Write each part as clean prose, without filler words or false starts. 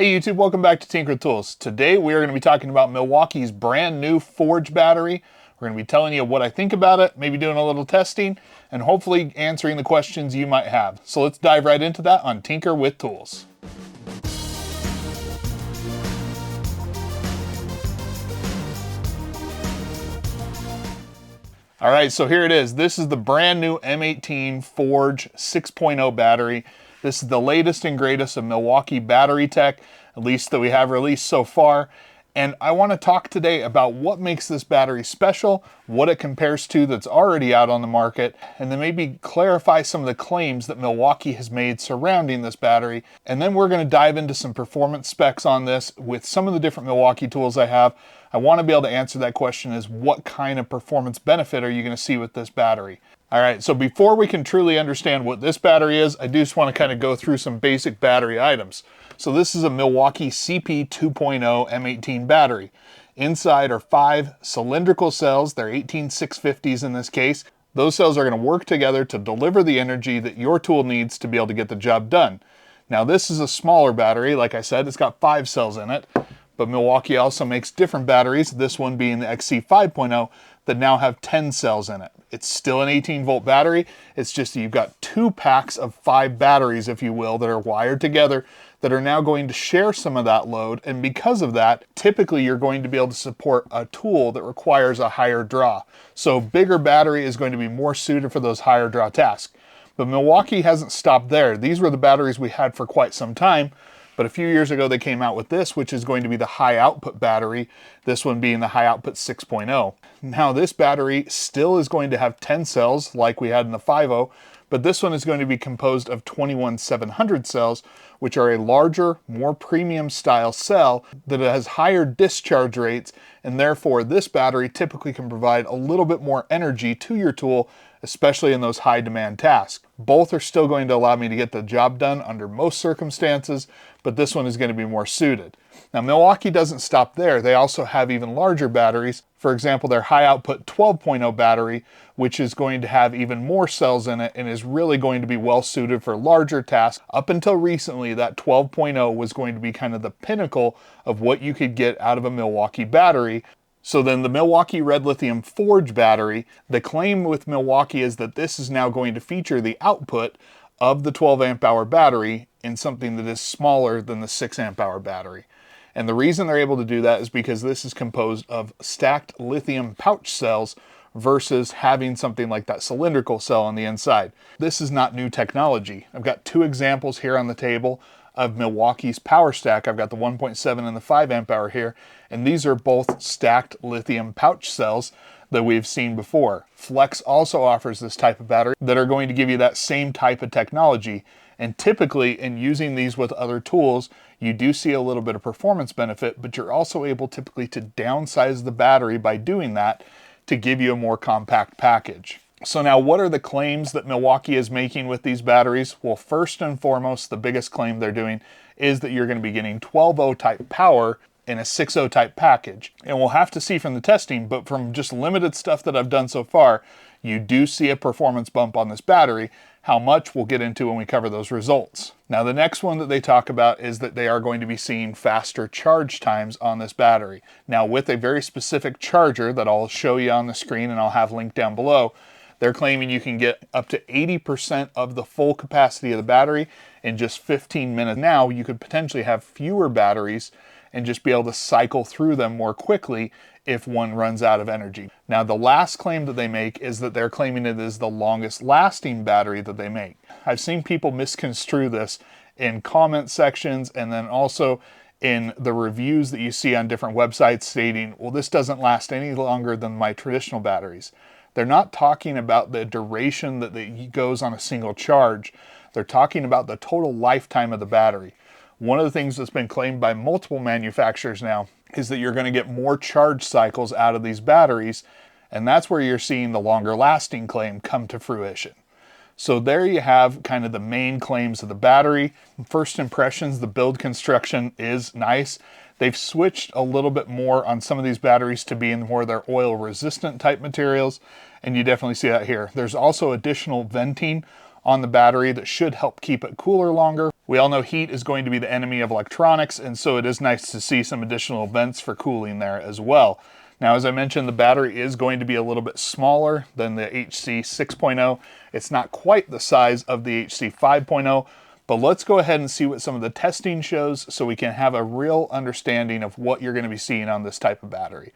Hey YouTube, welcome back to Tinker Tools. Today we are going to be talking about Milwaukee's brand new Forge battery. We're going to be telling you what I think about it, maybe doing a little testing, and hopefully answering the questions you might have. So let's dive right into that on Tinker with Tools. All right, so here it is. This is the brand new M18 Forge 6.0 battery. This is the latest and greatest of Milwaukee battery tech, at least that we have released so far. And I want to talk today about what makes this battery special, what it compares to that's already out on the market, and then maybe clarify some of the claims that Milwaukee has made surrounding this battery. And then we're going to dive into some performance specs on this with some of the different Milwaukee tools I have. I want to be able to answer that question is what kind of performance benefit are you going to see with this battery? All right, so before we can truly understand what this battery is, I do just want to kind of go through some basic battery items. So this is a Milwaukee CP 2.0 M18 battery. Inside are 5 cylindrical cells. They're 18650s in this case. Those cells are going to work together to deliver the energy that your tool needs to be able to get the job done. Now this is a smaller battery. Like I said, it's got 5 cells in it. But Milwaukee also makes different batteries, this one being the XC 5.0, that now have 10 cells in it. It's still an 18-volt battery. It's just that you've got 2 packs of 5 batteries, if you will, that are wired together that are now going to share some of that load. And because of that, typically you're going to be able to support a tool that requires a higher draw. So bigger battery is going to be more suited for those higher draw tasks. But Milwaukee hasn't stopped there. These were the batteries we had for quite some time. But a few years ago, they came out with this, which is going to be the high output battery, this one being the high output 6.0. Now this battery still is going to have 10 cells like we had in the 5.0, but this one is going to be composed of 21700 cells, which are a larger, more premium style cell that has higher discharge rates, and therefore this battery typically can provide a little bit more energy to your tool, especially in those high demand tasks. Both are still going to allow me to get the job done under most circumstances, but this one is going to be more suited. Now Milwaukee doesn't stop there. They also have even larger batteries. For example, their high output 12.0 battery, which is going to have even more cells in it and is really going to be well suited for larger tasks. Up until recently, that 12.0 was going to be kind of the pinnacle of what you could get out of a Milwaukee battery. So then the Milwaukee Red Lithium Forge battery, the claim with Milwaukee is that this is now going to feature the output of the 12 amp hour battery in something that is smaller than the 6 amp hour battery. And the reason they're able to do that is because this is composed of stacked lithium pouch cells versus having something like that cylindrical cell on the inside. This is not new technology. I've got 2 examples here on the table of Milwaukee's power stack. I've got the 1.7 and the 5 amp hour here, and these are both stacked lithium pouch cells that we've seen before. Flex also offers this type of battery that are going to give you that same type of technology. And typically in using these with other tools, you do see a little bit of performance benefit, but you're also able typically to downsize the battery by doing that to give you a more compact package. So now what are the claims that Milwaukee is making with these batteries? Well, first and foremost, the biggest claim they're doing is that you're going to be getting 12-0 type power in a 6.0 type package. And we'll have to see from the testing, but from just limited stuff that I've done so far, you do see a performance bump on this battery. How much we'll get into when we cover those results. Now the next one that they talk about is that they are going to be seeing faster charge times on this battery. Now with a very specific charger that I'll show you on the screen and I'll have linked down below, they're claiming you can get up to 80% of the full capacity of the battery in just 15 minutes. Now you could potentially have fewer batteries and just be able to cycle through them more quickly if one runs out of energy. Now the last claim that they make is that they're claiming it is the longest lasting battery that they make. I've seen people misconstrue this in comment sections and then also in the reviews that you see on different websites stating, well, this doesn't last any longer than my traditional batteries. They're not talking about the duration that goes on a single charge. They're talking about the total lifetime of the battery. One of the things that's been claimed by multiple manufacturers now is that you're going to get more charge cycles out of these batteries, and that's where you're seeing the longer lasting claim come to fruition. So there you have kind of the main claims of the battery. First impressions, the build construction is nice. They've switched a little bit more on some of these batteries to being more their oil resistant type materials, and you definitely see that here. There's also additional venting on the battery that should help keep it cooler longer, We all know heat is going to be the enemy of electronics, and so it is nice to see some additional vents for cooling there as well. Now, as I mentioned, the battery is going to be a little bit smaller than the HC 6.0. It's not quite the size of the HC 5.0, but let's go ahead and see what some of the testing shows so we can have a real understanding of what you're going to be seeing on this type of battery.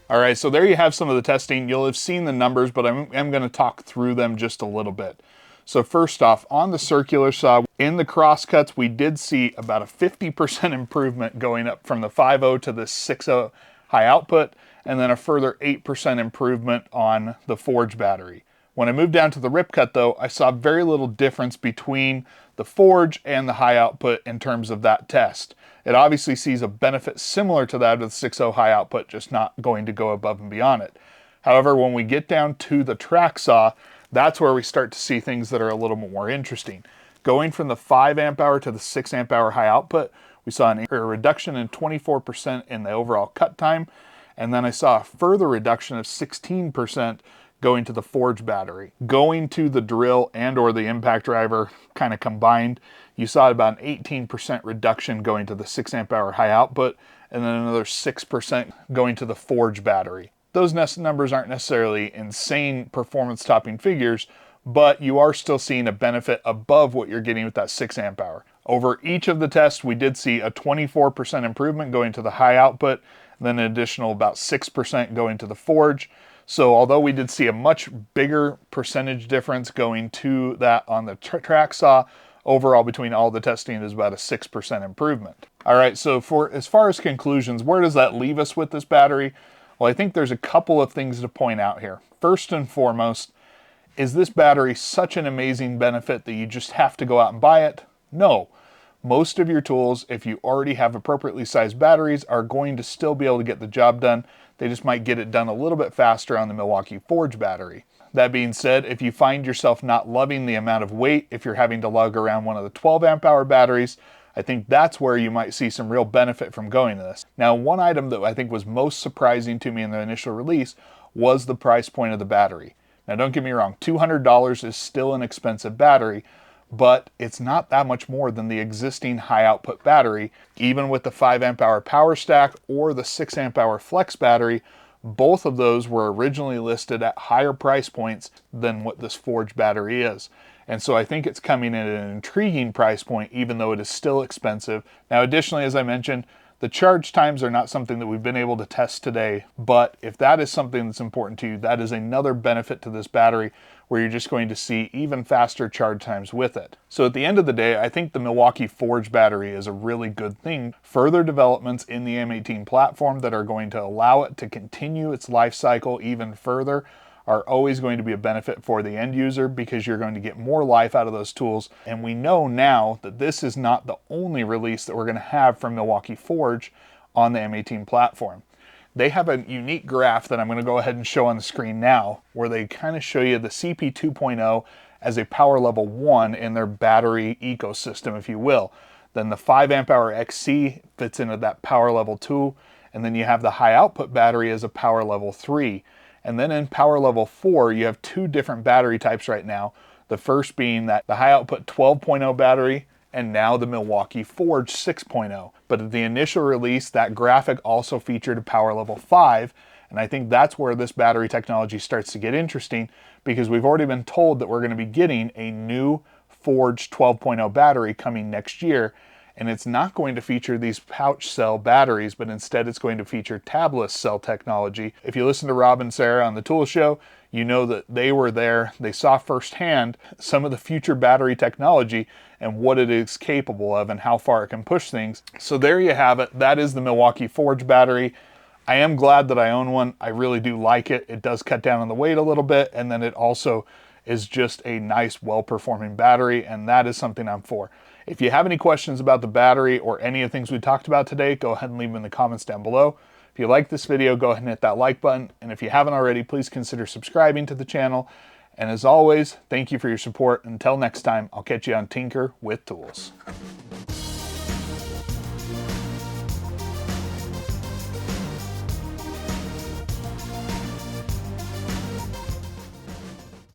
All right, so there you have some of the testing. You'll have seen the numbers, but I'm going to talk through them just a little bit. So first off, on the circular saw, in the crosscuts, we did see about a 50% improvement going up from the 5.0 to the 6.0 high output, and then a further 8% improvement on the Forge battery. When I moved down to the rip cut though, I saw very little difference between the Forge and the high output in terms of that test. It obviously sees a benefit similar to that of the 6.0 high output, just not going to go above and beyond it. However, when we get down to the track saw, that's where we start to see things that are a little bit more interesting. Going from the 5 amp hour to the 6 amp hour high output, we saw a reduction in 24% in the overall cut time, and then I saw a further reduction of 16% going to the Forge battery. Going to the drill and or the impact driver kind of combined, you saw about an 18% reduction going to the 6 amp hour high output, and then another 6% going to the Forge battery. Those numbers aren't necessarily insane performance topping figures, but you are still seeing a benefit above what you're getting with that 6 amp hour. Over each of the tests, we did see a 24% improvement going to the high output, then an additional about 6% going to the Forge. So although we did see a much bigger percentage difference going to that on the track saw, overall between all the testing is about a 6% improvement. All right, so as far as conclusions, where does that leave us with this battery? Well, I think there's a couple of things to point out here. First and foremost, is this battery such an amazing benefit that you just have to go out and buy it? No. Most of your tools, if you already have appropriately sized batteries, are going to still be able to get the job done. They just might get it done a little bit faster on the Milwaukee Forge battery. That being said, if you find yourself not loving the amount of weight, if you're having to lug around one of the 12 amp hour batteries, I think that's where you might see some real benefit from going to this. Now, one item that I think was most surprising to me in the initial release was the price point of the battery. Now, don't get me wrong, $200 is still an expensive battery, but it's not that much more than the existing high output battery. Even with the 5 amp hour power stack or the 6 amp hour flex battery, both of those were originally listed at higher price points than what this Forge battery is. And so I think it's coming at an intriguing price point, even though it is still expensive. Now, additionally, as I mentioned, the charge times are not something that we've been able to test today, but if that is something that's important to you, that is another benefit to this battery where you're just going to see even faster charge times with it. So at the end of the day, I think the Milwaukee Forge battery is a really good thing. Further developments in the M18 platform that are going to allow it to continue its life cycle even further are always going to be a benefit for the end user because you're going to get more life out of those tools. And we know now that this is not the only release that we're going to have from Milwaukee Forge on the M18 platform. They have a unique graph that I'm going to go ahead and show on the screen now, where they kind of show you the CP 2.0 as a power level 1 in their battery ecosystem, if you will. Then the 5 amp hour XC fits into that power level 2, and then you have the high output battery as a power level 3. And then in power level 4, you have two different battery types right now. The first being that the high output 12.0 battery, and now the Milwaukee Forge 6.0. But at the initial release, that graphic also featured a power level 5, and I think that's where this battery technology starts to get interesting, because we've already been told that we're going to be getting a new Forge 12.0 battery coming next year, and it's not going to feature these pouch cell batteries, but instead it's going to feature tabless cell technology. If you listen to Rob and Sarah on the Tool Show, you know that they were there, they saw firsthand some of the future battery technology and what it is capable of and how far it can push things. So there you have it. That is the Milwaukee Forge battery. I am glad that I own one. I really do like it. It does cut down on the weight a little bit, and then it also is just a nice, well-performing battery, and that is something I'm for. If you have any questions about the battery or any of the things we talked about today, go ahead and leave them in the comments down below. If you like this video, go ahead and hit that like button. And if you haven't already, please consider subscribing to the channel. And as always, thank you for your support. Until next time, I'll catch you on Tinker with Tools.